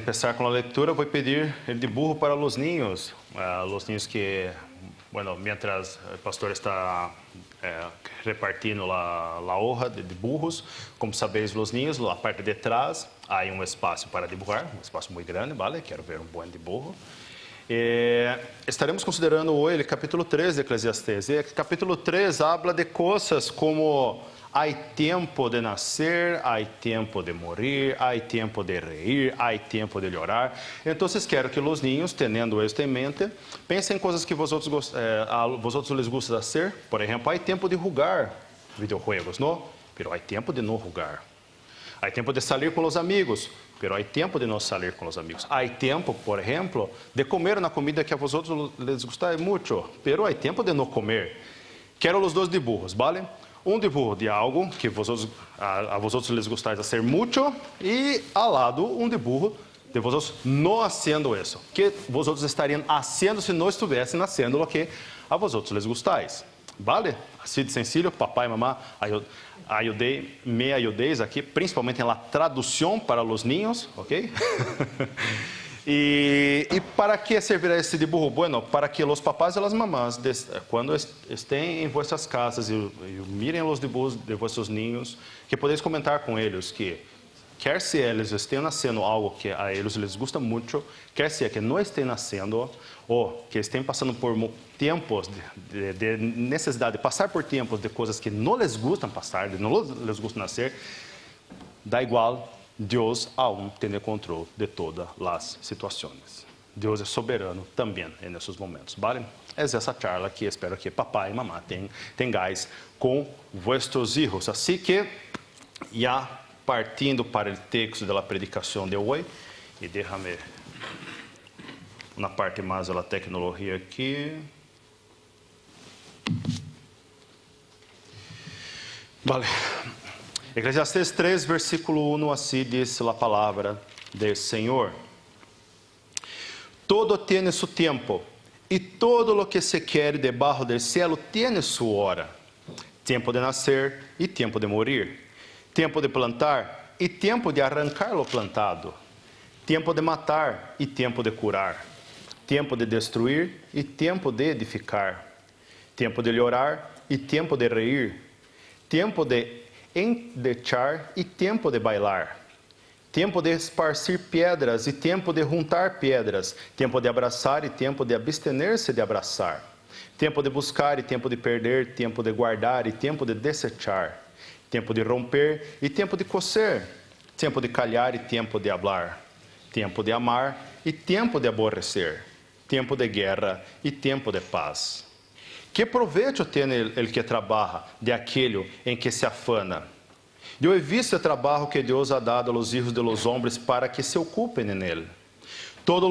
empezar con la lectura, voy a pedir el dibujo para los niños que, bueno, mientras el pastor está repartindo la hoja de dibujos, como sabéis los niños, la parte de atrás hay un espacio para dibujar, un espacio muy grande, ¿vale? Quiero ver un buen dibujo. Estaremos considerando hoje o capítulo 3 de Eclesiastes. E capítulo 3 habla de coisas como há tempo de nascer, há tempo de morir, há tempo de reír, há tempo de llorar. Então, quero que os niños, tendo isto em mente, pensem em coisas que a vosotros les gusta fazer. Por exemplo, há tempo de jogar videojuegos, não? Pero há tempo de não jogar. Há tempo de sair com os amigos, pero há tempo de não sair com os amigos. Há tempo, por exemplo, de comer na comida que a vosotros les gusta muito, pero há tempo de não comer. Quero os dois dibujos, vale? Um dibujo de algo que a vosotros les gusta fazer muito e ao lado um dibujo de vosotros não fazendo isso. Que vosotros estariam fazendo se não estivessem fazendo o que a vosotros les gustais. Vale? Assim de sencillo, papai e mamá, me ajudeis aqui, principalmente na tradução para os niños, ok? E para que servirá esse dibujo? Bueno, para que os papás e as mamás, quando estén em vossas casas e mirem os dibujos de vossos niños, que podeis comentar com eles que, quer se eles estejam nascendo algo que a eles les gusta muito, quer se que não estejam nascendo, ou que estejam passando por tempos de necessidade de passar por tempos de coisas que não les gustam passar, de não les gustam nascer, dá igual. Deus aún tem controle de todas as situações. Deus é soberano também nesses momentos, vale? É essa charla que espero que papai e mamá tenhais com vossos filhos. Assim que, já partindo para o texto da predicação de hoje, e déjame uma parte mais da tecnologia aqui. Vale. Eclesiastes 3, versículo 1, assim diz a palavra do Senhor. Todo tiene su tempo, e todo lo que se quer debaixo del cielo tiene su hora. Tempo de nascer e tempo de morir. Tempo de plantar e tempo de arrancar lo plantado. Tempo de matar e tempo de curar. Tempo de destruir e tempo de edificar. Tempo de llorar e tempo de reír. Tempo de endechar e tempo de bailar, tempo de esparcir pedras e tempo de juntar pedras, tempo de abraçar e tempo de abster-se de abraçar, tempo de buscar e tempo de perder, tempo de guardar e tempo de desechar, tempo de romper e tempo de coser, tempo de calhar e tempo de hablar, tempo de amar e tempo de aborrecer, tempo de guerra e tempo de paz. Que proveito tem el que trabalha de aquele em que se afana? Eu he visto o trabalho que Deus ha dado aos filhos de los hombres para que se ocupem nele. Todo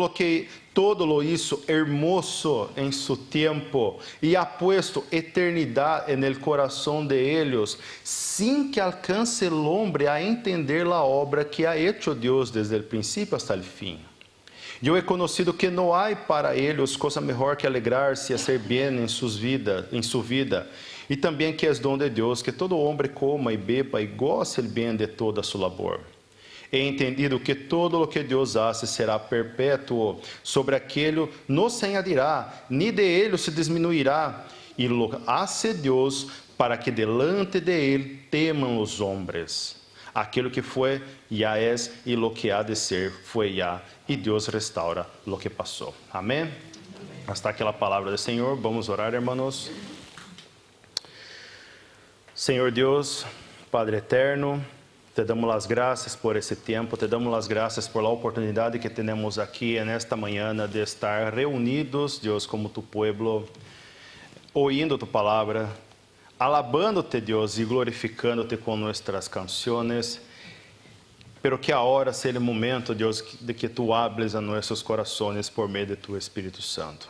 lo hizo hermoso em su tempo e ha puesto eternidade en el corazón de ellos, sin que alcance el hombre a entender la obra que ha hecho Deus desde el principio hasta el fin. Eu he conocido que não há para eles coisa melhor que alegrar-se e fazer bem em sua vida, e também que é dom de Deus, que todo homem coma e beba e goce o bem de toda a sua labor. He entendido que todo o que Deus hace será perpétuo, sobre aquele não se añadirá, ni de ele se diminuirá, e lo hace Deus para que delante de ele temam os homens. Aquilo que foi, já é, e lo que há de ser, foi já, e Deus restaura lo que passou. Amém? Hasta aqui a palavra do Senhor. Vamos orar, hermanos. Senhor Deus, Padre eterno, te damos as graças por esse tempo, te damos as graças por a oportunidade que temos aqui nesta manhã de estar reunidos, Deus, como tu pueblo, ouvindo tu palavra, alabando-te, Deus, e glorificando-te com nossas canções, pero que agora seja o momento, Deus, de que tu hables a nossos corações por meio de tu Espírito Santo.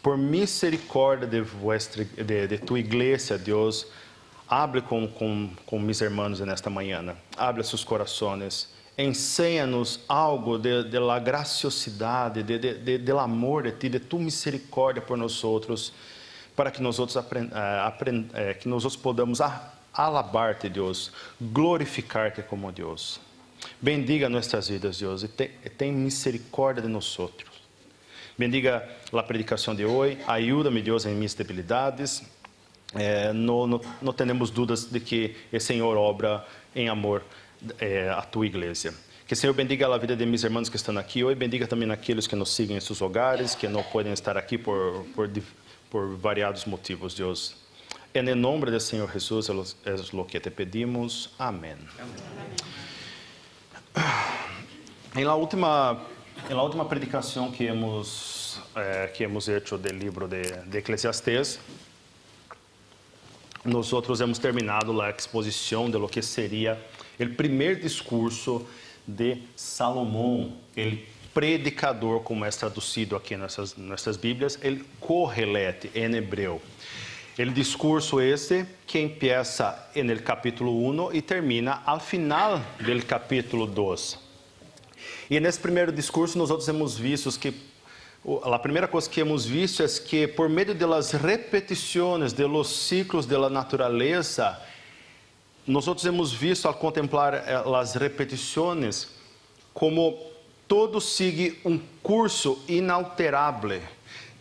Por misericórdia de tu igreja, Deus, hable com mis hermanos nesta manhã, abre seus corações, ensina-nos algo de la graciosidade, del amor de ti, de tu misericórdia por nós outros, para que nós podamos alabar-te, Deus, glorificar-te como Deus. Bendiga nuestras vidas, Dios, y ten misericordia de nosotros. Bendiga a predicação de hoje. Ajuda-me, Deus, em minhas debilidades. Não temos dúvidas de que o Senhor obra em amor a tua igreja. Que o Senhor bendiga a vida de meus irmãos que estão aqui hoje. Bendiga também aqueles que nos seguem em seus hogares, que não podem estar aqui por variados motivos, Deus. En el nombre del Señor Jesús es lo que te pedimos. Amén. En la última predicación que hemos hecho del libro de Eclesiastés, nosotros hemos terminado la exposición de lo que sería el primer discurso de Salomón, el predicador, como es traducido aquí en nuestras Biblias, el Cohelete en hebreo. El discurso ese que empieza en el capítulo 1 y termina al final del capítulo 2. E nesse primeiro discurso nós hemos visto que a primeira coisa que hemos visto é que por meio das repetições de los ciclos de la naturaleza, nós hemos visto ao contemplar as repetições como todo sigue curso inalterável,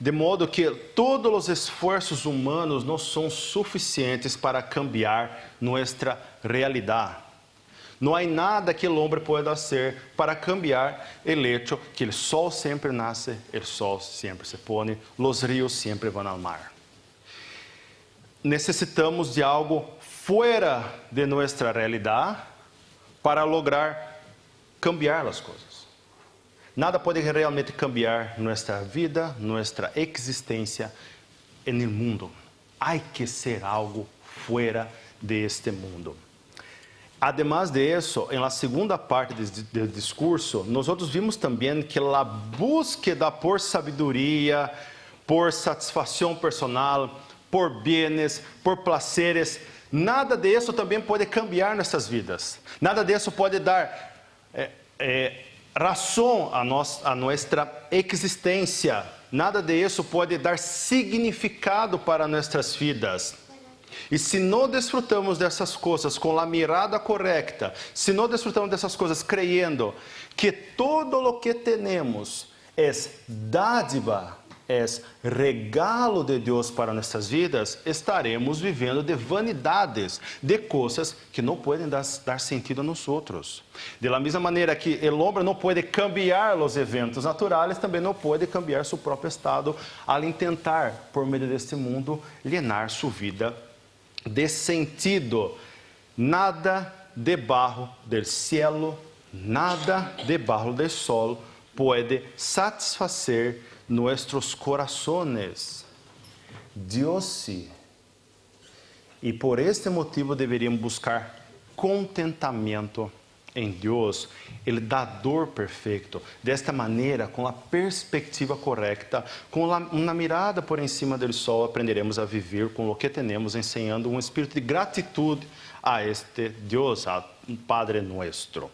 de modo que todos os esforços humanos não são suficientes para cambiar nossa realidade. Não há nada que o homem pueda fazer para cambiar o hecho que o sol sempre nasce, o sol sempre se põe, os rios sempre vão ao mar. Necessitamos de algo fora de nossa realidade para lograr cambiar as coisas. Nada pode realmente cambiar nossa vida, nossa existência no mundo. Há que ser algo fora de este mundo. Además de eso, en la segunda parte del discurso, nosotros vimos también que la búsqueda por sabiduría, por satisfacción personal, por bienes, por placeres, nada de eso también puede cambiar nuestras vidas. Nada de eso puede dar razón a nuestra existencia. Nada de eso puede dar significado para nuestras vidas. E se não desfrutamos dessas coisas com a mirada correta, se não desfrutamos dessas coisas creyendo que todo o que temos é dádiva, é regalo de Deus para nossas vidas, estaremos vivendo de vanidades, de coisas que não podem dar sentido a nós outros. De la mesma maneira que o homem não pode cambiar os eventos naturais, também não pode cambiar seu próprio estado al intentar, por meio deste mundo, llenar sua vida de sentido. Nada debaixo do cielo, nada debaixo do sol pode satisfazer nossos corações. Deus sim. E por este motivo deveríamos buscar contentamento em Deus, o dador perfeito. Desta maneira, com a perspectiva correta, com uma mirada por cima do sol, aprenderemos a viver com o que temos, ensinando um espírito de gratitude a este Deus, a Padre Nuestro.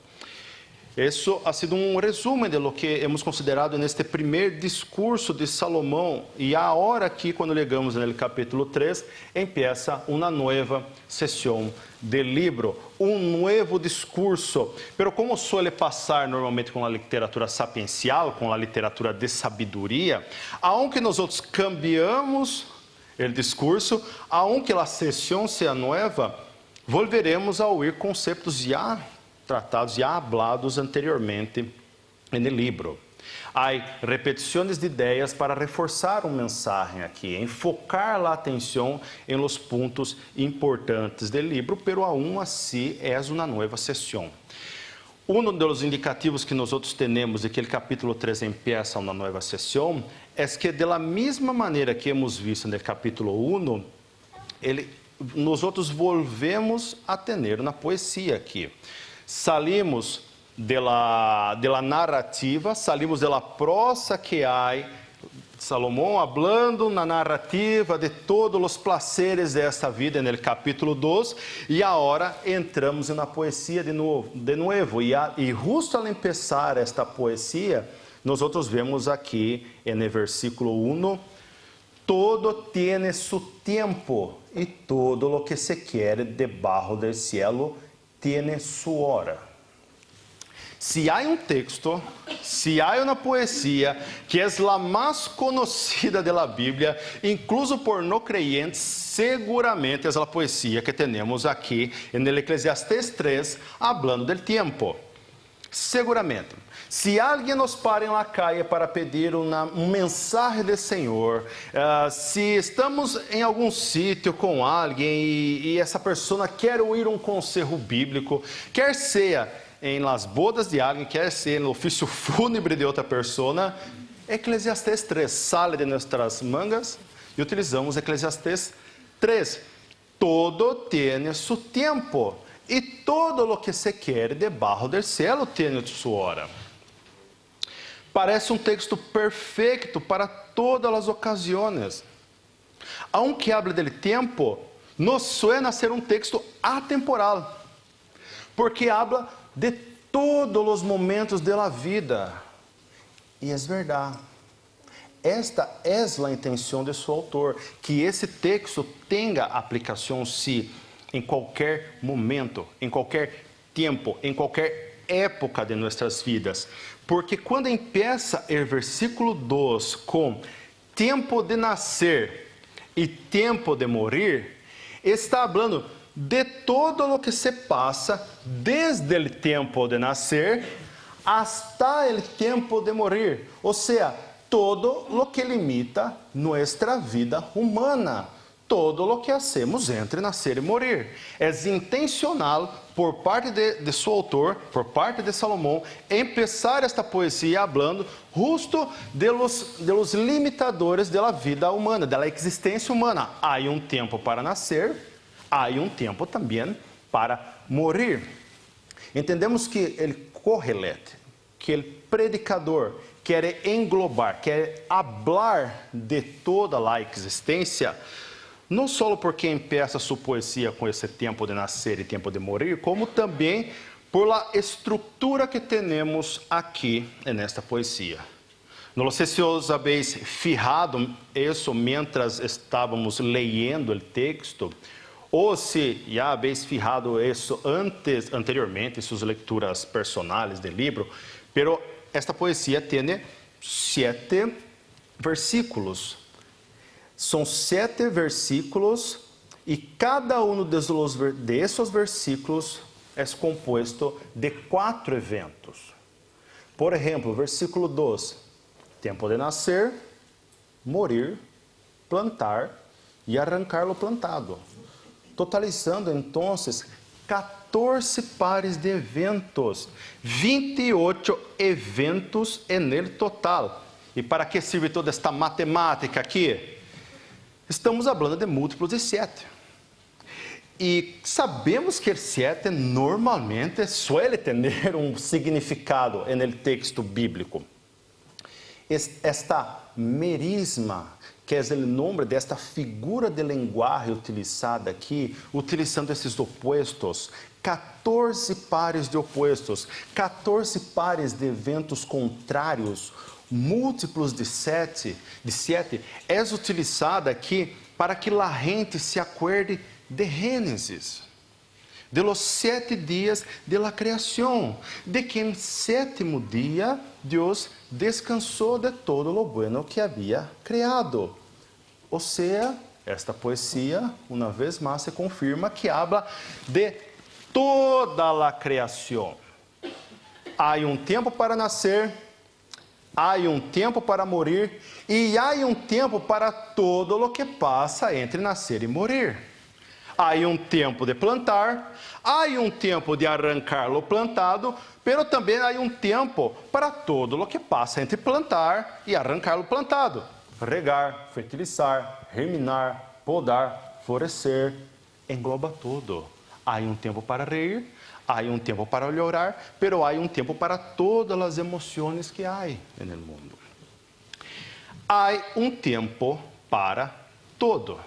Isso ha sido um resumo de lo que hemos considerado neste primeiro discurso de Salomão. E agora aqui, quando chegamos no capítulo 3, empieza uma nova sessão do livro, um novo discurso. Pero como suele passar normalmente com a literatura sapiencial, com a literatura de sabedoria, aunque nós outros cambiamos o discurso, aunque a sessão seja nova, volveremos a ouvir conceitos já tratados, já hablados anteriormente no livro. Há repetições de ideias para reforçar uma mensagem aqui, enfocar a atenção em los pontos importantes do livro, pero aún assim é uma nova sessão. Um dos indicativos que nós temos de que o capítulo 3 empieza uma nova sessão é que, de la mesma maneira que hemos visto no capítulo 1, nós volvemos a ter na poesia aqui. Salimos de la narrativa, salimos de la prosa que há, Salomão hablando na narrativa de todos os placeres desta vida no capítulo 2, e agora entramos na poesia de novo. E justo ao começar esta poesia, nós vemos aqui no versículo 1, todo tiene su tempo, e todo lo que se quer debaixo del cielo tiene su hora. se há um texto, se há uma poesia que é a mais conhecida da Bíblia, incluso por não creyentes, seguramente é a poesia que temos aqui no Eclesiastés 3, hablando del tempo. Seguramente. Se alguém nos para na calle para pedir mensagem do Senhor, se estamos em algum sítio com alguém e essa pessoa quer ouvir um conselho bíblico, quer seja em las bodas de alguém, quer seja no ofício fúnebre de outra pessoa, Eclesiastés 3 sale de nossas mangas e utilizamos Eclesiastés 3. Todo tem seu tempo e todo lo que se quer debaixo del cielo tem sua hora. Parece um texto perfeito para todas as ocasiões. Aunque hable del tempo, nos suena ser um texto atemporal, porque habla de todos os momentos da vida. E é verdade. Esta é a intenção de seu autor, que esse texto tenha aplicação, sim, em qualquer momento, em qualquer tempo, em qualquer época de nossas vidas. Porque quando empieza o versículo 2 com tempo de nascer e tempo de morir, está falando de todo o que se passa desde o tempo de nascer hasta o tempo de morir. Ou seja, todo o que limita nossa vida humana. Todo o que hacemos entre nascer e morir. É intencional por parte de seu autor, por parte de Salomão, empezar esta poesia falando justo de los limitadores da vida humana, da existência humana. Há um tempo para nascer, há um tempo também para morir. Entendemos que o correlete, que o predicador quer englobar, quer hablar de toda a existência, não só porque empieza sua poesia com esse tempo de nascer e tempo de morir, como também por la estrutura que temos aqui nesta poesia. Não sei se os habéis fijado isso mientras estávamos leyendo o texto, ou se já habéis fijado isso anteriormente em suas leituras personais do livro, pero esta poesia tem 7 versículos. São 7 versículos e cada desses versículos é composto de 4 eventos. Por exemplo, versículo 2, tempo de nascer, morir, plantar e arrancar lo plantado. Totalizando, então, 14 pares de eventos, 28 eventos en el total. E para que serve toda esta matemática aqui? Estamos falando de múltiplos de 7. E sabemos que o 7 normalmente suele ter um significado no texto bíblico. Esta merisma, que é o nome desta figura de linguagem utilizada aqui, utilizando esses opostos, 14 pares de opostos, 14 pares de eventos contrários, múltiplos de 7, é utilizada aqui para que a gente se acuerde de Gênesis, de los 7 dias de la criação, de que em 7º dia Deus descansou de todo lo bueno que havia criado. Ou seja, esta poesia, uma vez mais, se confirma que habla de toda a criação. Há um tempo para nascer, há um tempo para morir e há um tempo para todo o que passa entre nascer e morir. Há um tempo de plantar, há um tempo de arrancar lo plantado, pero também há um tempo para todo o que passa entre plantar e arrancar lo plantado. Regar, fertilizar, germinar, podar, florescer, engloba tudo. Há um tempo para rir, há um tempo para llorar, pero há um tempo para todas as emoções que há no mundo. Há um tempo para todo.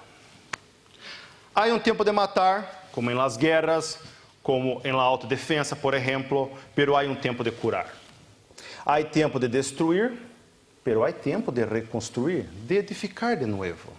Há um tempo de matar, como em las guerras, como em la autodefensa, por exemplo, pero há um tempo de curar. Há tempo de destruir, pero há tempo de reconstruir, de edificar de novo.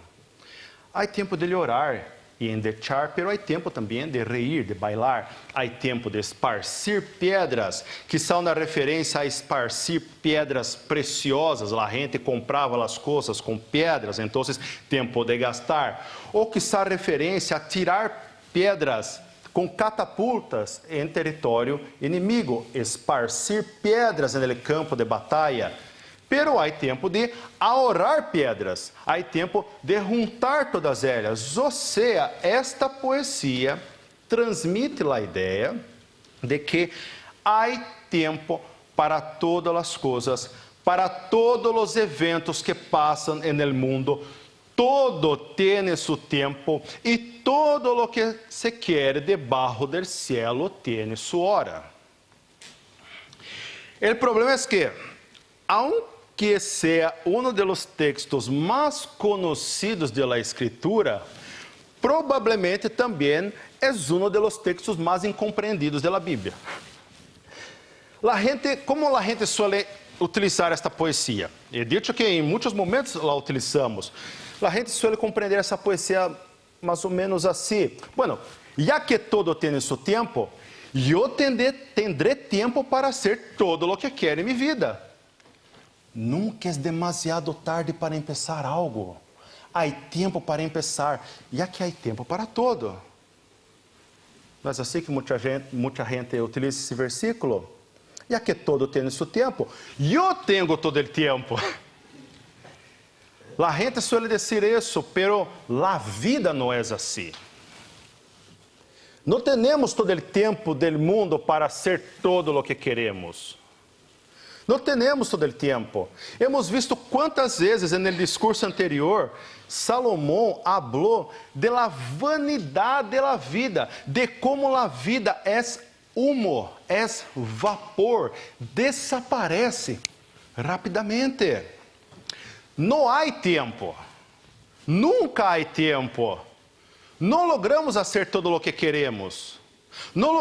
Há tempo de llorar, y en echar, pero hay tiempo también de reír, de bailar. Hay tiempo de esparcir piedras, quizá uma referência a esparcir piedras preciosas. A gente comprava as coisas com pedras, então tempo de gastar. Ou quizá referência a tirar pedras com catapultas em território inimigo, esparcir pedras no campo de batalha. Pero há tempo de ahorrar pedras, há tempo de juntar todas elas. Ou seja, esta poesia transmite a ideia de que há tempo para todas as coisas, para todos os eventos que passam no mundo. Todo tem seu tempo e todo lo que se quer debaixo do cielo tem sua hora. O problema é que, aunque seja um dos textos mais conhecidos da Escritura, provavelmente também é um dos textos mais incompreendidos da Bíblia. Como a gente suele utilizar esta poesia? He dicho que em muitos momentos la utilizamos. A gente suele compreender essa poesia mais ou menos assim. Bueno, ya que todo tem seu tempo, eu tendré tempo para hacer todo lo que quero em minha vida. Nunca é demasiado tarde para empezar algo. Há tempo para empezar, já que há tempo para todo. Mas assim que muita gente utiliza esse versículo, já que todo tem seu tempo, eu tenho todo o tempo. A gente suele dizer isso, pero a vida não é assim. Não temos todo o tempo do mundo para ser todo o que queremos. Não temos todo o tempo. Hemos visto quantas vezes no discurso anterior, Salomão falou de la vanidade de la vida, de como a vida é humo, é vapor, desaparece rapidamente. Não há tempo, nunca há tempo. Não logramos fazer todo o que queremos. Não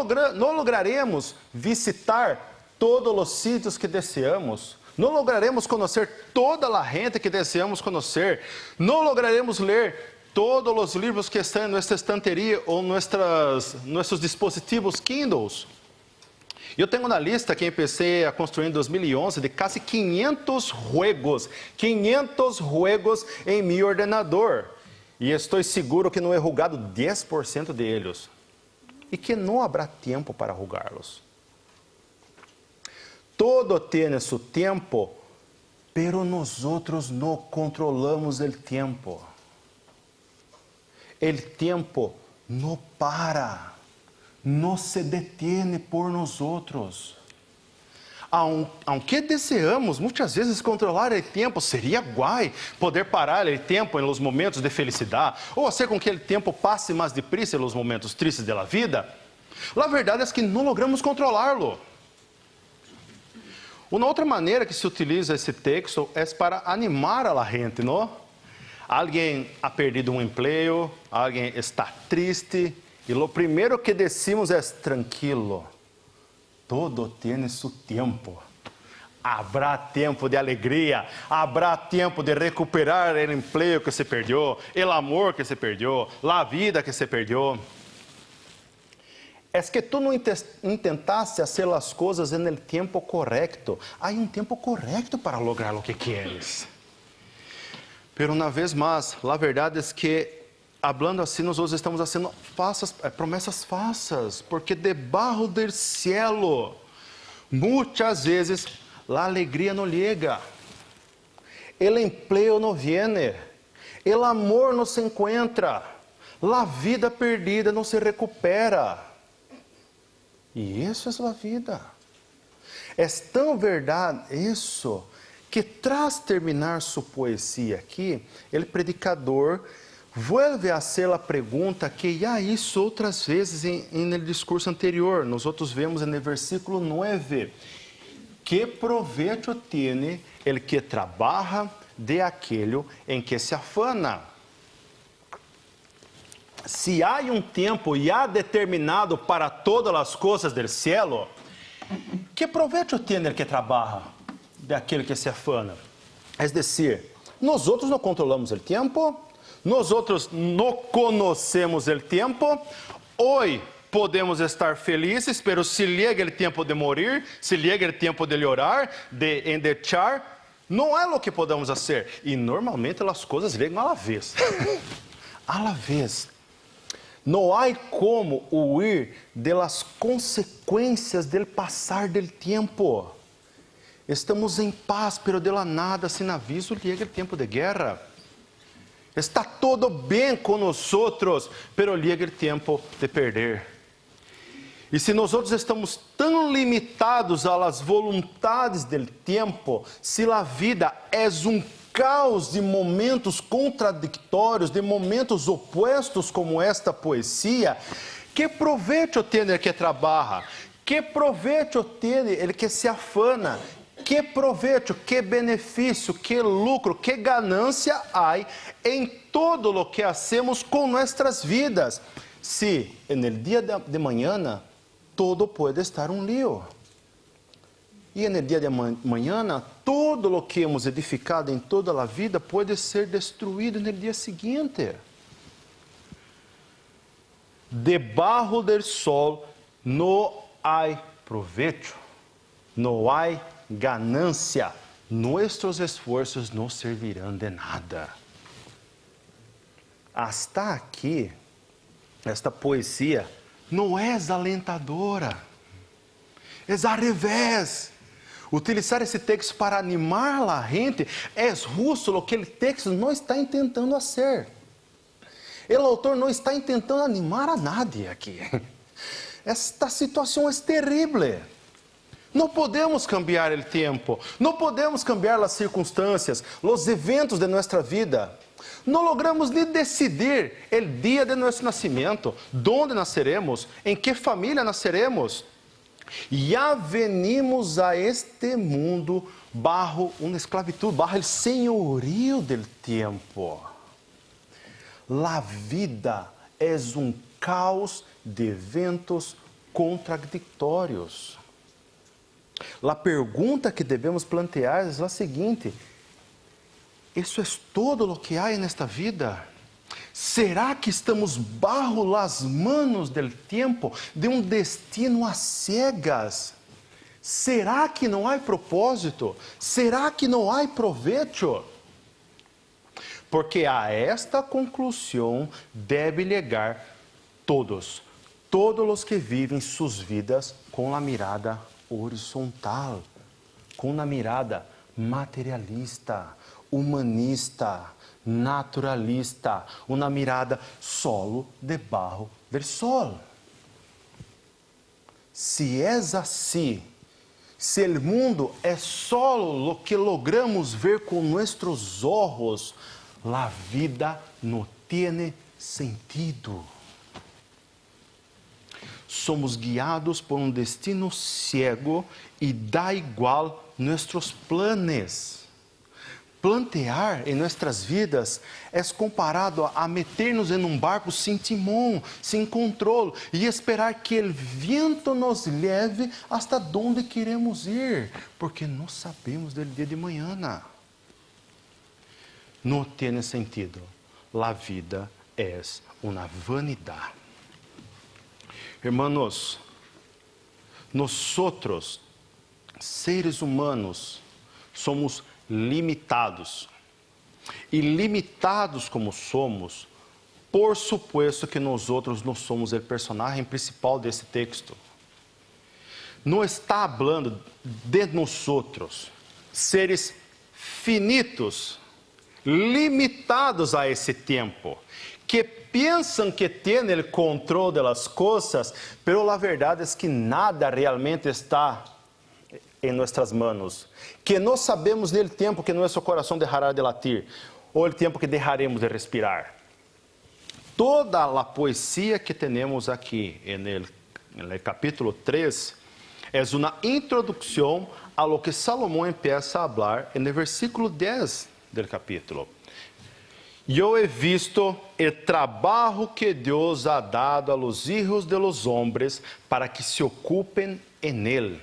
lograremos visitar todos os sítios que desejamos. Não lograremos conhecer toda a gente que desejamos conhecer. Não lograremos ler todos os livros que estão em nossa estanteria ou nossos dispositivos Kindles. Eu tenho uma lista que empecé a construir em 2011 de quase 500 juegos em meu ordenador. E estou seguro que não he jogado 10% deles. E que não haverá tempo para jogá-los. Todo tem seu tempo, pero nós não controlamos o tempo. O tempo não para. Não se detém por nós outros. Aunque desejamos muitas vezes controlar o tempo, seria guai poder parar o tempo nos momentos de felicidade, ou fazer com que o tempo passe mais depressa nos momentos tristes da vida. A verdade é que não logramos controlá-lo. Uma outra maneira que se utiliza esse texto é para animar a gente, não? Alguém ha perdido um emprego, alguém está triste, e o primeiro que decimos é tranquilo, todo tem seu tempo. Habrá tempo de alegria, habrá tempo de recuperar o emprego que se perdeu, o amor que se perdeu, a vida que se perdeu. É que tu não intentaste fazer as coisas no tempo correto. Há tempo correto para lograr o que queres. Pero uma vez mais, a verdade é que hablando assim, nós hoje estamos fazendo promessas falsas, porque debaixo do cielo, muitas vezes, a alegria não chega, o emprego não vem, o amor não se encontra, a vida perdida não se recupera. E isso é a vida. É tão verdade isso, que tras terminar sua poesia aqui, o predicador vuelve a ser a pergunta que já hizo outras vezes no discurso anterior. Nós vemos no versículo 9. Que proveito tiene el que trabaja de aquele em que se afana? Se há tempo já determinado para todas as coisas do cielo, que proveito tiene el que trabaja de aquele que se afana? É decir, nós outros não controlamos o tempo, Nós outros não conhecemos o tempo. Hoje podemos estar felizes, pero se chega o tempo de morir, se chega o tempo de orar, de endechar, não é o que podemos fazer. E normalmente as coisas vêm à la vez. À la vez. Não há como huir de las consequências del passar del tempo. Estamos em paz, pero de la nada, sem aviso, chega o tempo de guerra. Está todo bem com nós outros, pero chega o tempo de perder. E se nós outros estamos tão limitados às vontades del tempo, se a vida é caos de momentos contraditórios, de momentos opostos como esta poesia, que proveito tem ele que trabalha? Que proveito tem ele que se afana? Que proveito, que benefício, que lucro, que ganância há em todo o que hacemos com nossas vidas? Se no dia de manhã todo pode estar lío. E no dia de manhã, todo o que hemos edificado em toda a vida pode ser destruído no dia seguinte. Debaixo do sol não há proveito, não há ganância. Nossos esforços não servirão de nada. Hasta aqui, esta poesia não é alentadora, é ao revés. Utilizar esse texto para animar a gente é justo o que o texto não está tentando fazer. O autor não está tentando animar a nadie aqui. Esta situação é terrível. Não podemos cambiar o tempo, não podemos cambiar as circunstâncias, os eventos de nossa vida. Não logramos nem decidir o dia de nosso nascimento, onde nasceremos, em que família nasceremos. Já venimos a este mundo bajo uma esclavitud, bajo o senhorio del tempo. La vida é caos de eventos contraditórios. A pergunta que devemos plantear é a seguinte: isso é todo o que há nesta vida? Será que estamos bajo las manos del tempo, de um destino a cegas? Será que não há propósito? Será que não há proveito? Porque a esta conclusão deve chegar todos os que vivem suas vidas com a mirada horizontal, com a mirada materialista, humanista, naturalista, uma mirada solo debaixo do sol. Se é assim, se o mundo é solo o que logramos ver com nossos olhos, a vida não tem sentido. Somos guiados por um destino cego e dá igual nossos planos. Plantear em nossas vidas é comparado a meter-nos em um barco sem timão, sem controle, e esperar que o vento nos leve hasta onde queremos ir, porque não sabemos do dia de manhã. Não tem sentido. A vida é uma vanidade. Hermanos, nós outros, seres humanos, somos limitados. E limitados como somos, por supuesto que nós outros não somos o personagem principal desse texto. Não está falando de nós outros, seres finitos, limitados a esse tempo, que pensam que têm o controle das coisas, pero a verdade é que nada realmente está em nossas manos, que não sabemos do tempo que nosso coração deixará de latir, ou o tempo que deixaremos de respirar. Toda a poesia que temos aqui no capítulo 3 é uma introdução a lo que Salomão empieza a falar no versículo 10 do capítulo. Eu he visto o trabalho que Deus ha dado a los hijos de los hombres para que se ocupem en él.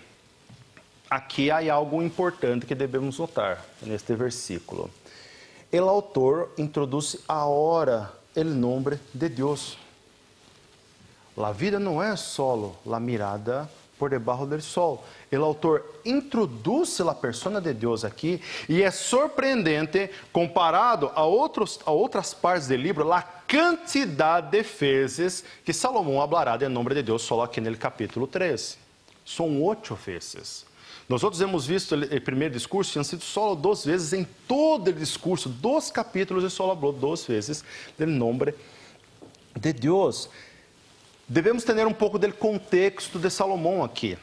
Aqui há algo importante que devemos notar neste versículo. o autor introduz agora o nome de Deus. A vida não é solo a mirada por debaixo do sol. O autor introduz a persona de Deus aqui e é surpreendente, comparado a outras partes do livro, a quantidade de vezes que Salomão hablará de nome de Deus só aqui no capítulo 3. São 8 vezes. Nós outros hemos visto o primeiro discurso, tinha sido só 2 vezes em todo o discurso, 2 capítulos, e só falou 2 vezes do nome de Deus. Devemos ter pouco do contexto de Salomão aqui.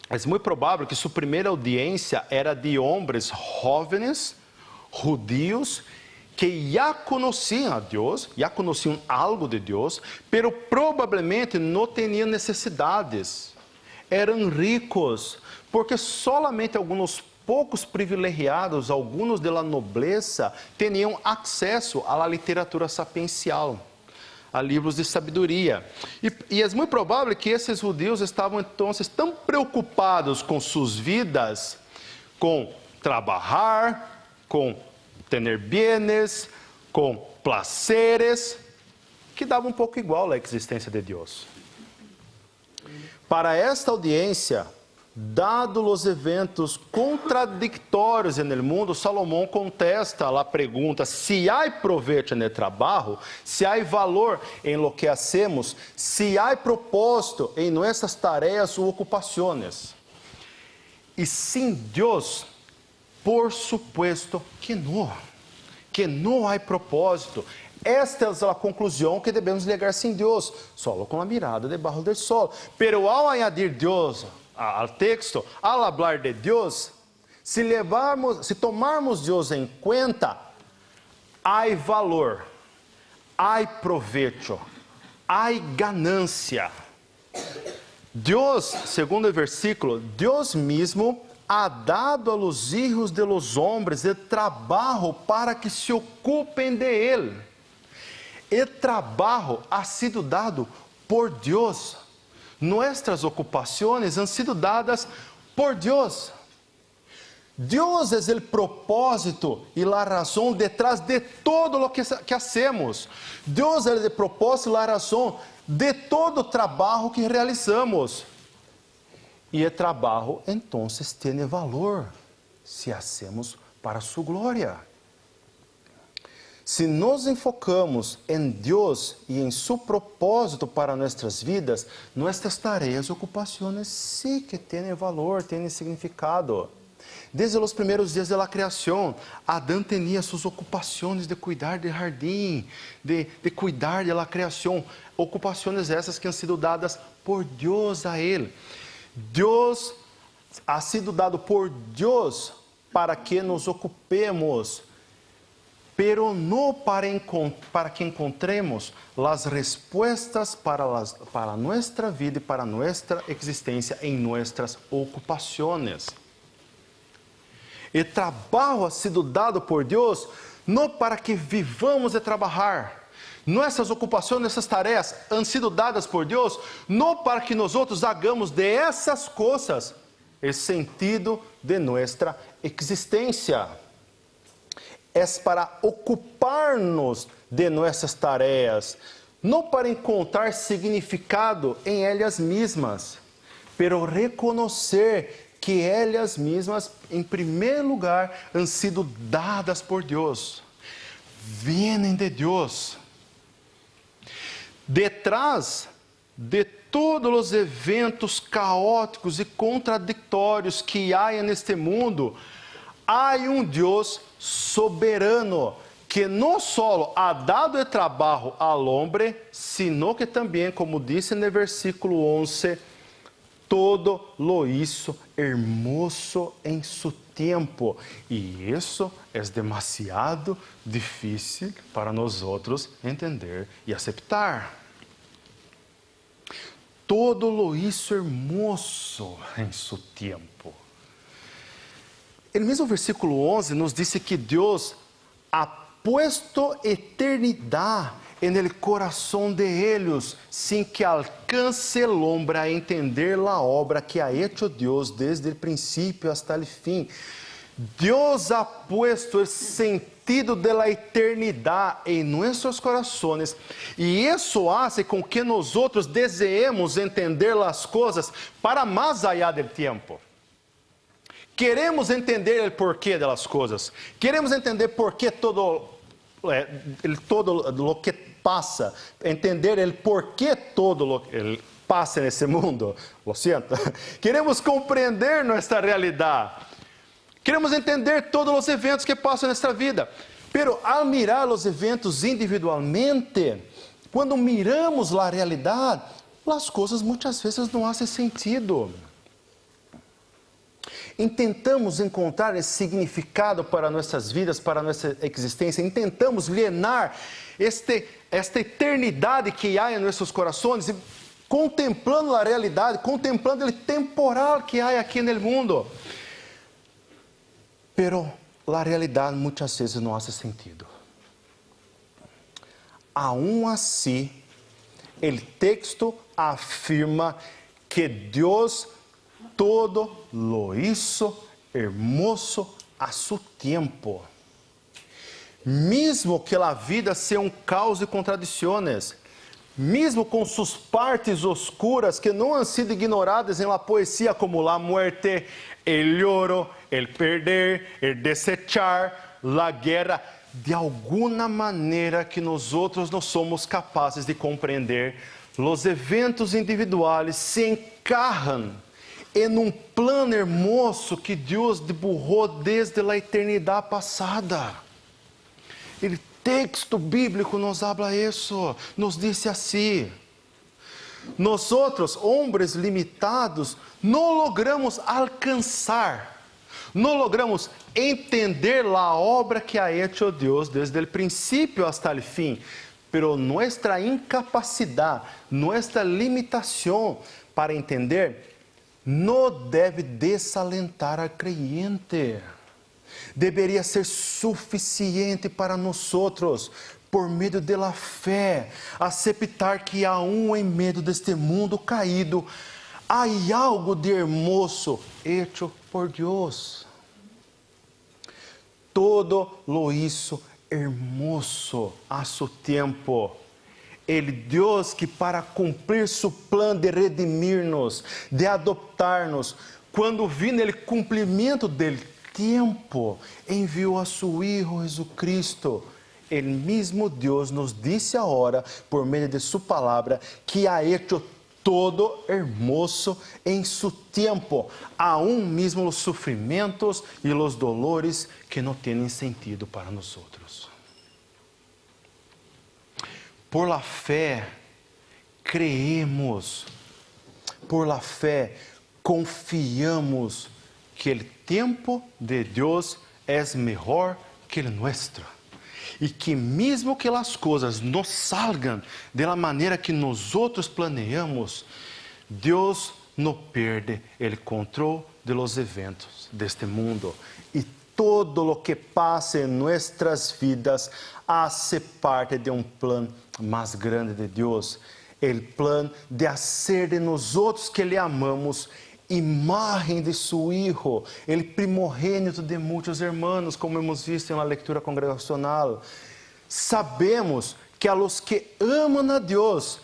É muito provável que sua primeira audiência era de homens jovens, judios, que já conheciam a Deus, já conheciam algo de Deus, pero provavelmente não tinham necessidades. Eram ricos, porque solamente alguns poucos privilegiados, alguns da nobreza, tinham acesso à literatura sapiencial, a livros de sabedoria. E é muito provável que esses judeus estavam, então, tão preocupados com suas vidas, com trabalhar, com ter bienes, com placeres, que dava um pouco igual à existência de Deus. Para esta audiência, dado os eventos contraditórios no mundo, Salomão contesta a pergunta: se há proveito no trabalho, se há valor em lo que hacemos, se há propósito em nossas tarefas ou ocupações. E sem Deus, por supuesto que não há propósito. Esta é a conclusão que devemos chegar sem Deus, só com a mirada debaixo do sol. Pero ao añadir Deus ao texto, ao hablar de Deus, se tomarmos Deus em conta, há valor, há proveito, há ganância. Deus, segundo o versículo, Deus mesmo ha dado a los hijos de los hombres el trabalho para que se ocupem de ele. O trabalho ha sido dado por Deus. Nuestras ocupações han sido dadas por Deus. Deus é o propósito e a razão detrás de todo o que hacemos. Deus é o propósito e a razão de todo o trabalho que realizamos. E o trabalho, então, tem valor se hacemos para sua glória. Se nos enfocamos em Deus e em seu propósito para nossas vidas, nossas tarefas e ocupações sim que têm valor, têm significado. Desde os primeiros dias da criação, Adão tinha suas ocupações de cuidar do jardim, de cuidar da criação, ocupações essas que han sido dadas por Deus a ele. Deus ha sido dado por Deus para que nos ocupemos, pero não para que encontremos as respostas para nossa vida e para nossa existência em nossas ocupações. O trabalho ha sido dado por Deus não para que vivamos de trabalhar. Nossas ocupações, nossas tarefas han sido dadas por Deus não para que nós outros hagamos de essas coisas o sentido de nossa existência. É para ocupar-nos de nossas tarefas, não para encontrar significado em elas mesmas, pero reconhecer que elas mesmas, em primeiro lugar, han sido dadas por Deus, vienen de Deus. Detrás de todos os eventos caóticos e contraditórios que há neste mundo, há Deus soberano, que não só ha dado o trabalho ao homem, sino que também, como disse no versículo 11, todo lo hizo hermoso em su tempo. E isso é demasiado difícil para nós outros entender e aceitar. Todo lo hizo hermoso em su tempo. O mesmo versículo 11 nos diz que Deus ha puesto eternidade en el coração de ellos, sin que alcance el hombre a entender la obra que ha hecho Deus desde el principio hasta el fin. Deus ha puesto el sentido sentido de la eternidad en nuestros corazones, y eso hace con que nosotros deseemos entender las cosas para más allá del tiempo. Queremos entender o porquê das coisas. Queremos entender por que todo o que passa. Entender o porquê todo o que passa nesse mundo. Lo siento. Queremos compreender nossa realidade. Queremos entender todos os eventos que passam nesta vida. Pero ao mirar os eventos individualmente, quando miramos a realidade, as coisas muitas vezes não fazem sentido. Intentamos encontrar esse significado para nossas vidas, para nossa existência. Intentamos llenar esta eternidade que há em nossos corações, contemplando a realidade, contemplando o temporal que há aqui no mundo. Pero a realidade muitas vezes não faz sentido. Aún assim, o texto afirma que Deus todo lo hizo hermoso a su tiempo. Mesmo que a vida seja caos de contradições, mesmo com suas partes oscuras que não han sido ignoradas em la poesia, como la muerte, el lloro, el perder, el desechar, la guerra, de alguma maneira que nós outros não somos capazes de compreender, os eventos individuais se encarram em um plano hermoso que Deus dibujou desde a eternidade passada. O texto bíblico nos habla isso, nos disse assim: nós outros, homens limitados, não logramos alcançar, não logramos entender a obra que ha hecho Deus desde o princípio hasta o fim, pero nossa incapacidade, nossa limitação para entender não deve desalentar al creyente. Deveria ser suficiente para nós outros, por meio da fé, aceitar que aún em meio deste mundo caído, há algo de hermoso hecho por Deus. Todo lo hizo hermoso a su tempo. Ele, Deus, que para cumprir seu plano de redimir-nos, de adoptar-nos, quando vi no cumprimento do tempo, enviou a seu Hijo Jesucristo. El mesmo Deus nos disse agora, por meio de sua palavra, que ha hecho todo hermoso em seu tempo, aún mesmo os sofrimentos e os dolores que não têm sentido para nós outros. Por la fé, creemos, por la fé, confiamos que o tempo de Deus é melhor que o nosso. E que mesmo que as coisas não salgam da maneira que nós outros planeamos, Deus não perde o controle de los eventos deste mundo. E todo o que passa em nossas vidas hace parte de um plano mais grande de Deus, o plano de fazer de nós outros que lhe amamos imagem de seu Hijo, o primogênito de muitos hermanos, como hemos visto na leitura congregacional. Sabemos que a los que amam a Deus,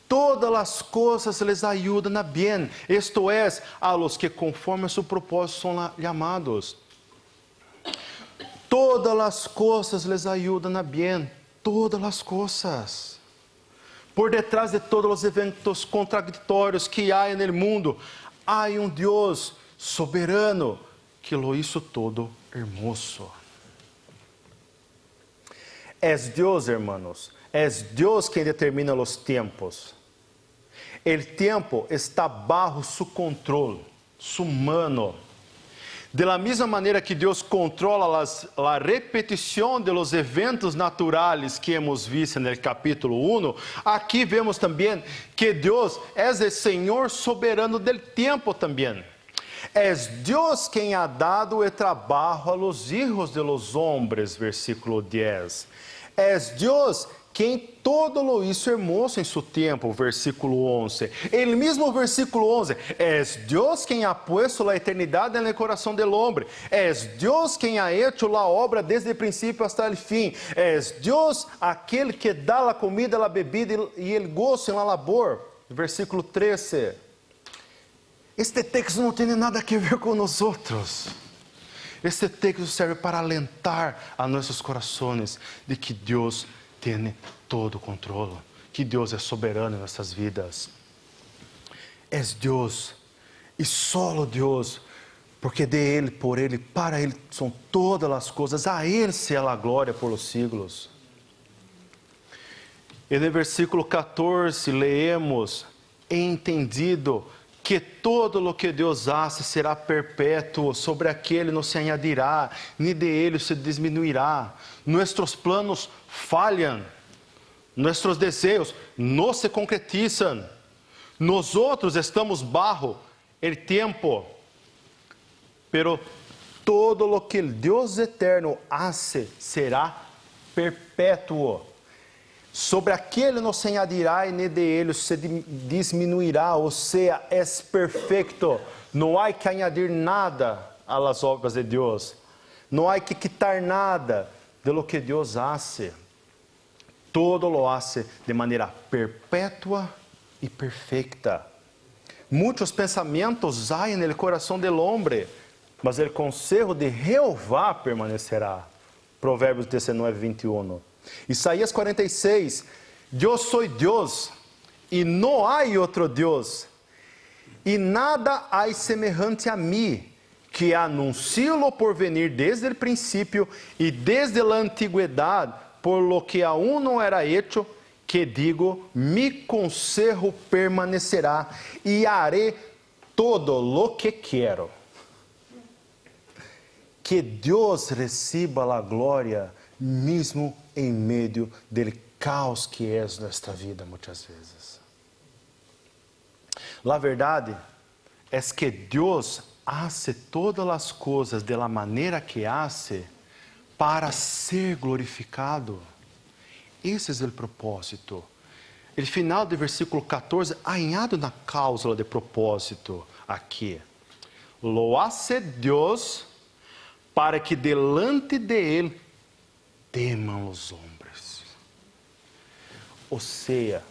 todas as coisas les ayudan a bien, esto es, a los que conforme a su propósito são llamados. Todas as coisas les ayudan a bien, todas as coisas. Por detrás de todos os eventos contraditórios que há no mundo, há um Deus soberano que lo hizo todo hermoso. Es Deus, hermanos, es Deus quem determina os tempos. El tempo está bajo su controle, su mano. De la mesma maneira que Deus controla a repetição de los eventos naturais que hemos visto no capítulo 1, aqui vemos também que Deus é o Senhor soberano del tempo também. É Deus quem ha dado o trabalho a los hijos de los hombres, versículo 10. É Deus quem todo lo hizo hermoso en su tiempo, versículo 11. El mismo versículo 11, es Dios quien ha puesto la eternidad en el corazón del hombre, es Dios quien ha hecho la obra desde el principio hasta el fin, es Dios aquel que da la comida, la bebida y el gozo en la labor. Versículo 13. Este texto não tem nada a ver com nós outros. Este texto serve para alentar a nossos corações de que Deus tem todo o controle, que Deus é soberano em nossas vidas. É Deus e solo Deus, porque de Ele, por Ele, para Ele são todas as coisas, a Ele seja a glória por los siglos. E no versículo 14 leemos: entendido que todo lo que Deus hace será perpétuo, sobre aquele não se añadirá, ni de ele se disminuirá. Nuestros planos falham, nuestros desejos não se concretizam. Nós outros estamos bajo el tiempo, pero todo lo que el Deus eterno hace será perpétuo. Sobre aquele não se añadirá e nem de ele se disminuirá, ou seja, é perfeito. Não há que añadir nada a las obras de Deus. Não há que quitar nada de lo que Deus hace. Todo lo hace de maneira perpétua e perfeita. Muitos pensamentos há no coração del hombre, mas o conselho de Jeová permanecerá. Provérbios 19, 21. Isaías 46, eu sou Deus e não há outro Deus, e nada há semelhante a mim, que anuncio lo porvenir desde o princípio e desde a antiguidade, por lo que aún não era hecho, que digo, mi consejo permanecerá e haré todo lo que quero. Que Deus receba a glória, mesmo em meio do caos que é nossa vida muitas vezes. A verdade é que Deus hace todas as coisas de la maneira que hace para ser glorificado. Esse é o propósito. O final do versículo 14 añade uma cláusula de propósito aqui. Lo hace Deus para que delante de Ele temam os homens. Ou seja,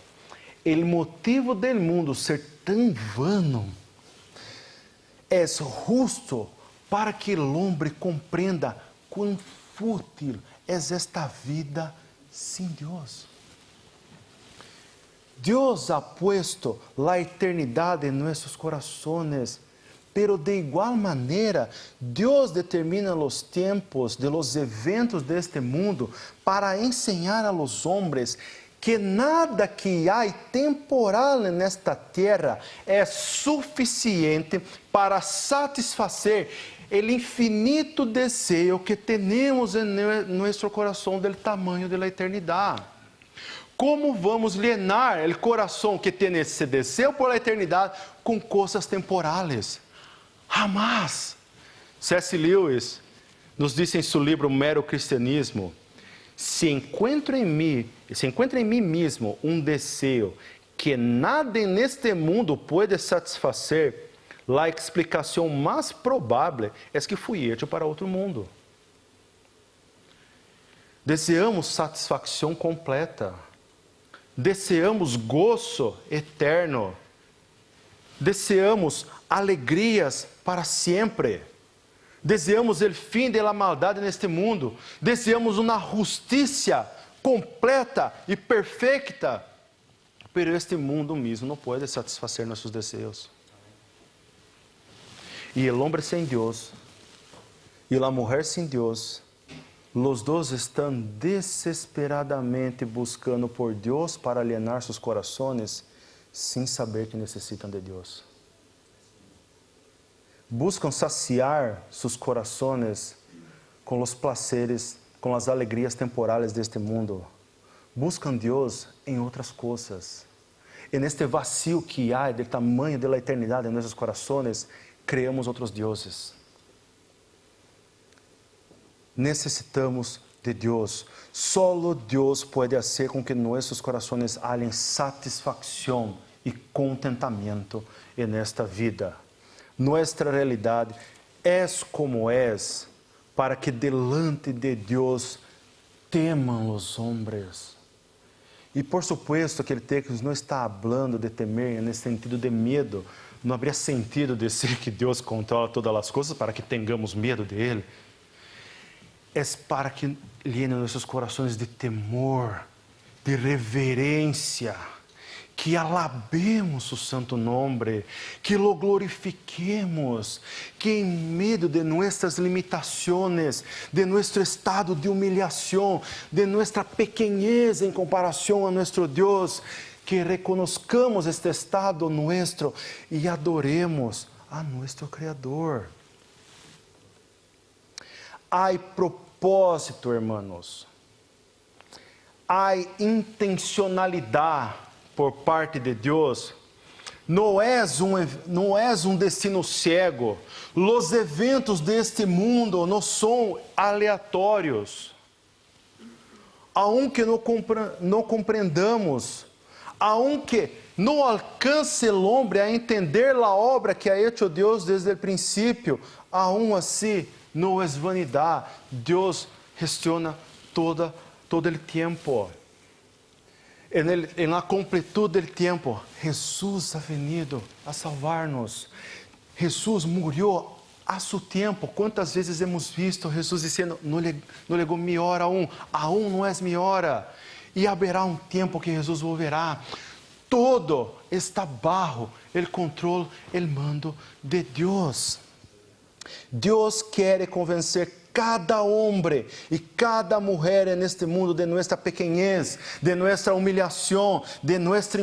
o motivo do mundo ser tão vano é justo para que o homem compreenda quão fútil é esta vida sem Deus. Deus ha puesto a eternidade em nossos corações, pero de igual maneira, Deus determina os tempos de los eventos deste mundo para enseñar a los hombres que nada que há temporal nesta terra é suficiente para satisfazer o infinito desejo que temos em nosso coração do tamanho da eternidade. Como vamos llenar o coração que tem esse desejo por la eternidade com coisas temporais? Jamás. C.S. Lewis nos disse em seu livro Mero Cristianismo: se encontro em mim mesmo desejo que nada neste mundo pode satisfazer, a explicação mais provável é que fui hecho para outro mundo. Desejamos satisfação completa, desejamos gozo eterno, desejamos alegrias para sempre, desejamos o fim da maldade neste mundo, desejamos uma justiça completa e perfeita, pero este mundo mesmo não pode satisfazer nossos desejos. E o homem sem Deus e a mulher sem Deus, os dois estão desesperadamente buscando por Deus para alienar seus corações, sem saber que necessitam de Deus. Buscam saciar seus corações com os placeres, com as alegrias temporais deste mundo. Buscam Deus em outras coisas. E neste vazio que há do tamanho da eternidade em nossos corações, criamos outros deuses. Necessitamos de Dios. Solo Dios puede hacer con que nuestros corazones hallen satisfacción y contentamiento en esta vida. Nuestra realidad es como es para que delante de Dios teman los hombres. E por supuesto que el texto não está hablando de temer nesse sentido de medo. Não haveria sentido dizer que Deus controla todas as coisas para que tenhamos medo de Ele. É para que llene nossos corações de temor, de reverência, que alabemos o santo nome, que lo glorifiquemos, que em meio de nossas limitações, de nosso estado de humilhação, de nossa pequenez em comparação a nosso Deus, que reconozcamos este estado nosso e adoremos a nosso Criador. Há propósito, hermanos. Há intencionalidade por parte de Deus. Não és um destino cego. Os eventos deste mundo não são aleatórios. Aunque não compreendamos, aunque não alcance o homem a entender a obra que ha hecho Deus desde o princípio, aún assim não é vanidade. Deus gestiona todo o tempo. En la completud del tiempo, Jesús ha venido a salvar-nos. Jesús murió a su tiempo. ¿Cuántas veces hemos visto Jesús diciendo, no llegó mi hora aún no es mi hora? E haverá um tempo que Jesus volverá. Todo está bajo el control, el mando de Deus. Deus quer convencer cada homem e cada mulher neste mundo de nossa pequenez, de nossa humilhação, de nossa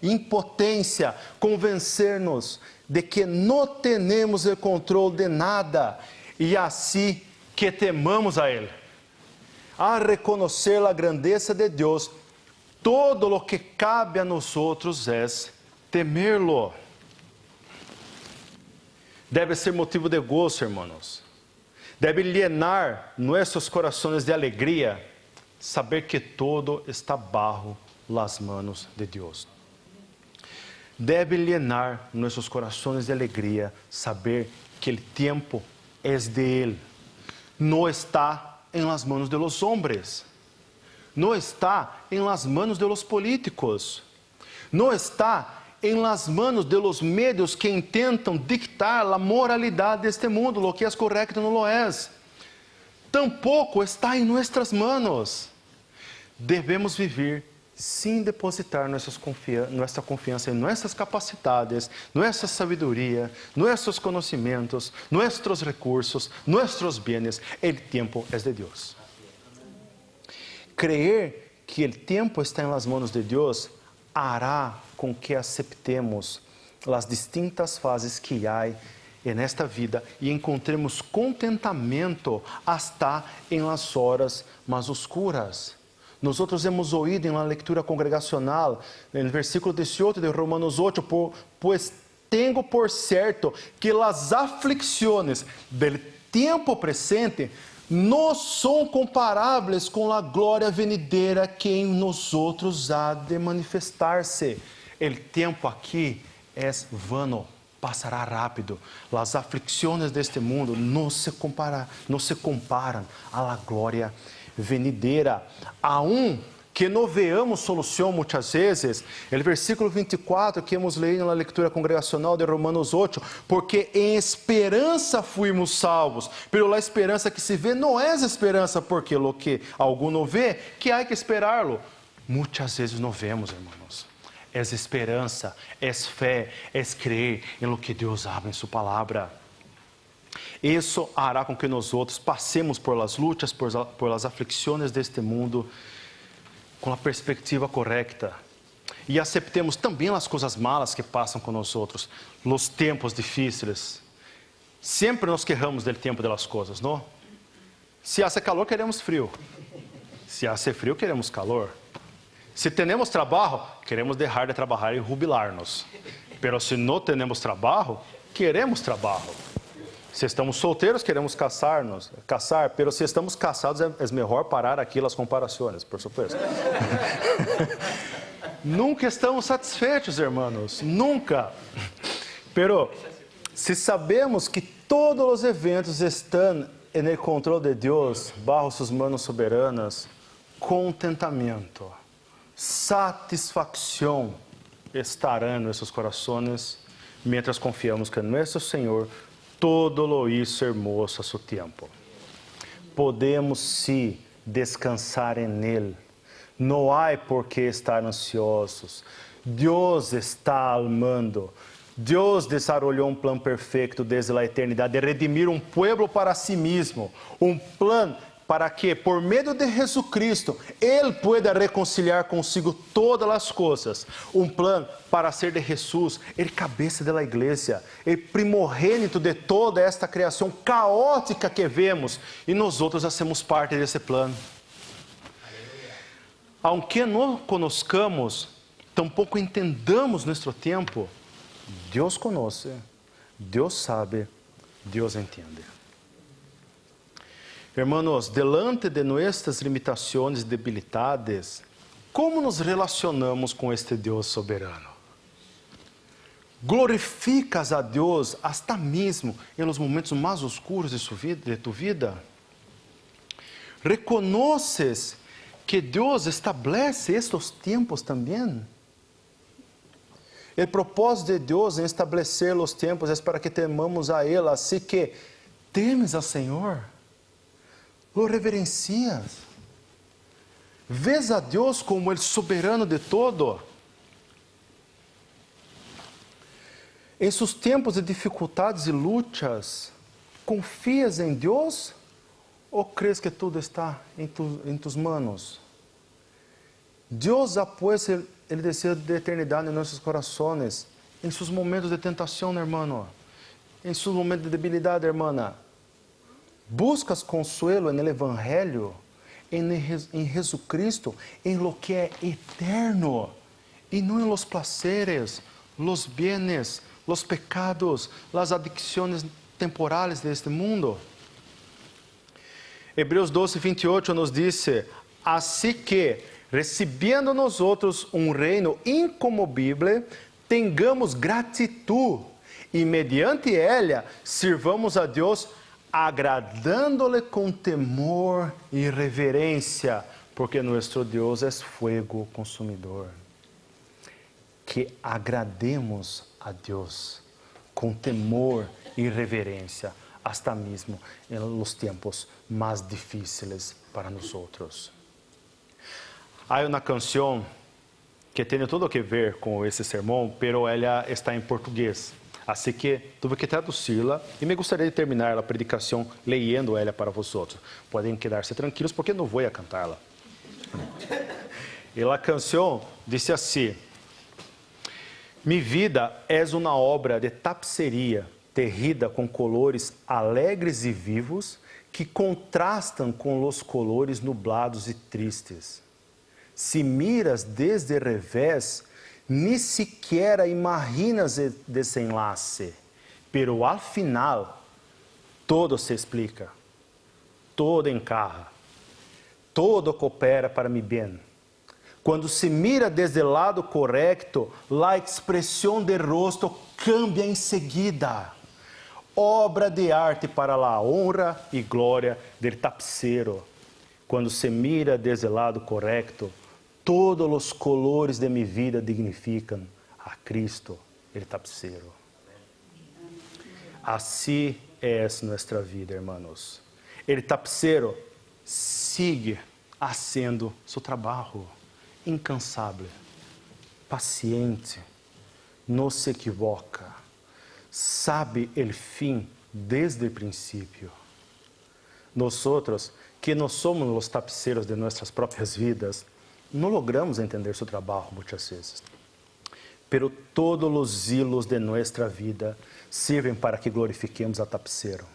impotência, convencer-nos de que não temos o controle de nada e assim que temamos a Ele. A reconhecer a grandeza de Deus, todo o que cabe a nós é temerlo. Deve ser motivo de gozo, hermanos. Deve llenar nossos corações de alegria, saber que todo está bajo las manos de Deus. Deve llenar nossos corações de alegria, saber que o tempo é de Ele. Não está em las manos de los hombres. Não está em las manos de los políticos. Não está em las manos de los medios que intentam dictar a moralidade deste mundo, lo que é correto não lo é. Tampouco está em nossas manos. Devemos viver sem depositar nossa confiança em nossas capacidades, nossa sabedoria, nossos conhecimentos, nossos recursos, nossos bens. O tempo é de Deus. Creer que o tempo está em las manos de Deus hará com que aceptemos as distintas fases que há nesta vida e encontremos contentamento hasta em las horas mais oscuras. Nós hemos ouído na leitura congregacional, no versículo 18 de Romanos 8, pois tenho por certo que as aflicções del tempo presente não são comparáveis com a glória venidera que em nós há de manifestar-se. O tempo aqui é vano, passará rápido. As aflicções deste mundo não se comparam à glória venidera. Que não veamos solução muitas vezes, o versículo 24 que hemos leído na leitura congregacional de Romanos 8, porque em esperança fuimos salvos, pero a esperança que se vê não é esperança, porque lo que algum não vê, que há que esperá-lo. Muitas vezes não vemos, irmãos. É esperança, é fé, é crer em lo que Deus habla em sua palavra. Isso hará com que nós outros passemos por las lutas, por las aflicções deste mundo, com a perspectiva correta. E aceptemos também as coisas malas que passam com nós outros, os tempos difíceis. Sempre nos quejamos do tempo das coisas, não? Se hace calor, queremos frio. Se hace frio, queremos calor. Se temos trabalho, queremos deixar de trabalhar e jubilar-nos. Pero se não temos trabalho, queremos trabalho. Se estamos solteros, queremos casar, pero se estamos casados, é melhor parar aqui as comparações, por supuesto. Nunca estamos satisfeitos, hermanos, nunca. Pero, se sabemos que todos os eventos estão no controle de Deus, bajo suas manos soberanas, contentamento, satisfação estará em nossos corações, mientras confiamos que nosso Senhor todo lo hizo hermoso a su tiempo. Podemos sim descansar en Él. Não há por que estar ansiosos. Deus está al mando. Deus desarrollou plano perfeito desde a eternidade de redimir pueblo para si mesmo. Plano para que, por meio de Jesucristo, Ele pueda reconciliar consigo todas as coisas. Plano para ser de Jesus, Ele cabeça da igreja, Ele primogênito de toda esta criação caótica que vemos, e nós outros hacemos parte desse plano. Aunque não conozcamos, tampouco entendamos nosso tempo, Deus conoce, Deus sabe, Deus entende. Hermanos, delante de nossas limitações e debilidades, como nos relacionamos com este Deus soberano? Glorificas a Deus hasta mesmo em los momentos mais oscuros de tu vida? Reconoces que Deus estabelece estes tempos também? O propósito de Deus em estabelecer os tempos é para que temamos a Ele, assim que temes ao Senhor. Lo reverencias. Vês a Deus como o soberano de todo. Em seus tempos de dificuldades e lutas, confias em Deus ou crees que tudo está em tus manos? Deus ha puesto el deseo de eternidade em nossos corações, em seus momentos de tentação, hermano, em seus momentos de debilidade, hermana. Buscas consuelo en el Evangelio, en Jesucristo, en lo que é eterno, e não en los placeres, los bienes, los pecados, las adicciones temporales de este mundo. Hebreus 12, 28 nos dice: assim que, recibiendo nosotros reino incomovível, tengamos gratitud, e mediante ela sirvamos a Deus, agradando-lhe com temor e reverência, porque nosso Deus é fogo consumidor. Que agrademos a Deus com temor e reverência, hasta mesmo em los tempos mais difíceis para nós outros. Há uma canção que tem tudo a ver com esse sermão, pero ela está em português. Assim que tive que traduzi-la e me gostaria de terminar a predicação leyendo ela para vocês. Podem quedar-se tranquilos porque não vou cantá-la. E a canção disse assim: Mi vida é uma obra de tapiceria tejida com colores alegres e vivos que contrastam com os colores nublados e tristes. Se miras desde revés, ni siquiera imaginas el desenlace, pero al final todo se explica, todo encaja, todo coopera para mi bien. Quando se mira desde o lado correto, a expressão de rosto cambia em seguida. Obra de arte para a honra e glória del tapicero. Quando se mira desde o lado correto, todos os colores de minha vida dignificam a Cristo, el tapicero. Assim é nossa vida, hermanos. El tapicero sigue haciendo seu trabalho. Incansável, paciente, não se equivoca, sabe o fim desde o princípio. Nós, que não somos os tapiceiros de nossas próprias vidas, não logramos entender seu trabalho muitas vezes. Pero todos os hilos de nossa vida servem para que glorifiquemos a tapiceiro.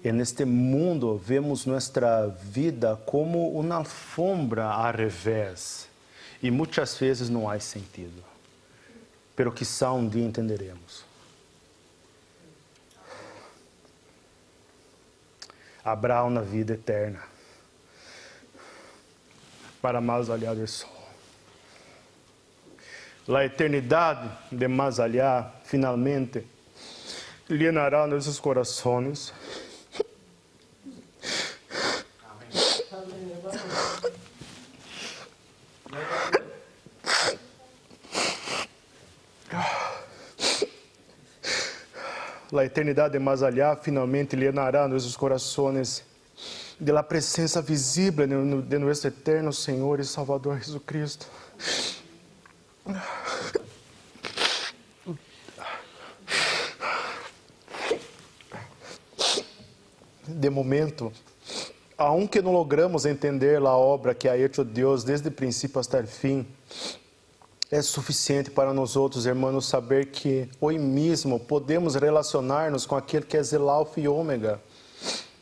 E neste mundo vemos nossa vida como uma alfombra ao revés. E muitas vezes não há sentido. Pero quizá dia entenderemos. habrá una vida eterna para más allá del sol. La eternidad de más allá finalmente llenará nuestros corazones. La eternidad de más allá finalmente llenará nuestros corazones de la presencia visible de nuestro eterno Señor y Salvador Jesucristo. De momento, aunque não logramos entender a obra que ha hecho Deus desde o princípio até o fim, é suficiente para nós outros, irmãos, saber que hoje mesmo podemos relacionar-nos com aquele que é o Alfa e Ômega,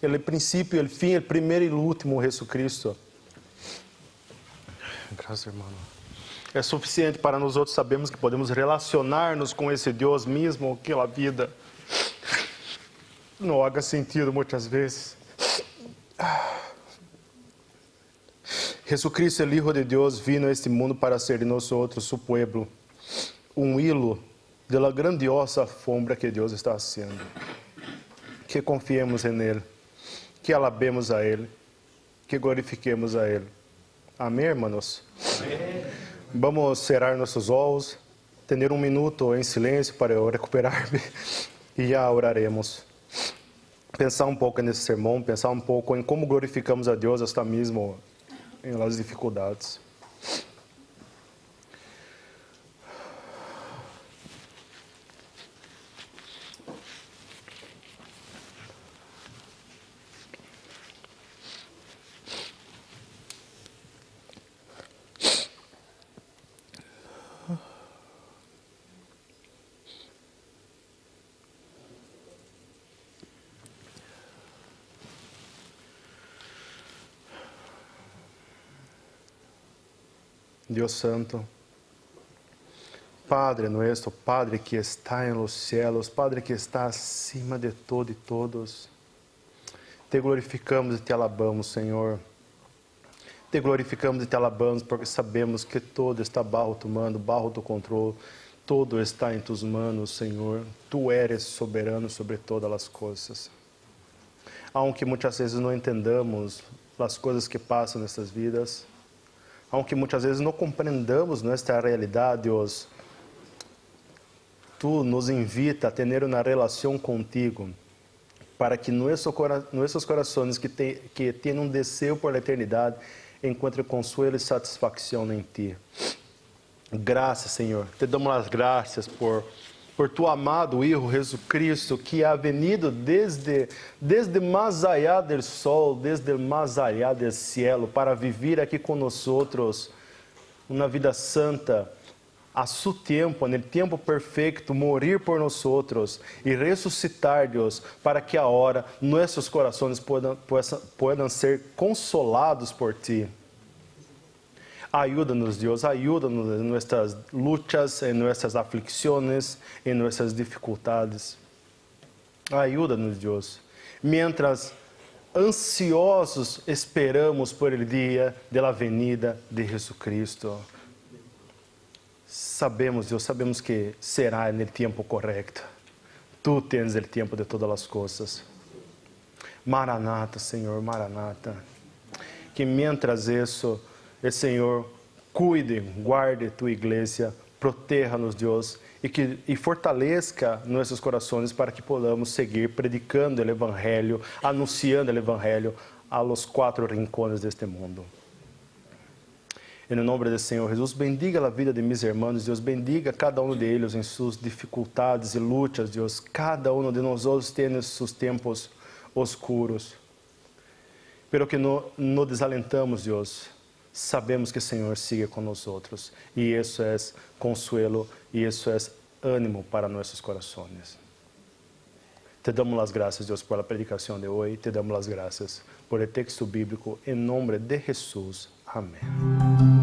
o princípio, o fim, o primeiro e o último, Jesus Cristo. Graças, irmão. É suficiente para nós outros sabermos que podemos relacionar-nos com esse Deus mesmo, que a vida não haja sentido muitas vezes. Jesus Cristo, o Hijo de Deus, vino a este mundo para ser de nós outros, su pueblo, hilo de la grandiosa alfombra que Deus está haciendo. Que confiemos em Ele, que alabemos a Ele, que glorifiquemos a Ele. Amém, irmãos? Amém. Vamos cerrar nossos olhos, ter um minuto em silêncio para eu recuperar-me e já oraremos. Pensar um pouco nesse sermão, pensar um pouco em como glorificamos a Deus hasta mesmo em las dificuldades. Dios Santo, Padre nuestro, Padre que está en los cielos, Padre que está acima de todo e todos, te glorificamos e te alabamos, Senhor. Te glorificamos e te alabamos porque sabemos que todo está bajo tu mando, bajo tu controle, todo está em tus manos, Senhor. Tu eres soberano sobre todas as coisas. Aunque muitas vezes não entendamos as coisas que passam nessas vidas, aunque muitas vezes não compreendamos nossa realidade, Deus, Tu nos invita a ter uma relação contigo, para que nossos corações que têm um desejo por a eternidade encontrem consuelo e satisfação em Ti. Graças, Senhor. Te damos as graças por Tu amado Hijo Jesus Cristo, que ha venido desde mais allá del sol, desde mais allá del cielo, para viver aqui conosco uma vida santa, a su tempo, no tempo perfeito, morir por nós e ressuscitar, Deus, para que agora nossos corações possam ser consolados por Ti. Ajuda-nos, Deus, ajuda-nos em nossas lutas, em nossas aflicções, em nossas dificuldades. Ajuda-nos, Deus. Mientras ansiosos esperamos por el dia de la venida de Jesucristo. Sabemos, Deus, sabemos que será no tempo correto. Tu tens o tempo de todas as coisas. Maranata, Senhor, Maranata. Que mientras isso, o Senhor cuide, guarde tua igreja, proteja-nos, Deus, e fortaleça nossos corações para que podamos seguir predicando o Evangelho, anunciando o Evangelho a los 4 rincones deste mundo. Em nome do Senhor Jesus, bendiga a vida de meus irmãos, Deus, bendiga cada um deles em suas dificuldades e lutas, Deus. Cada um de nós tem seus tempos oscuros, pero que não desalentamos, Deus. Sabemos que o Senhor sigue conosco e isso é consuelo e isso é ânimo para nossos corações. Te damos as graças, Deus, por a predicação de hoje. Te damos as graças por o texto bíblico em nome de Jesus. Amém.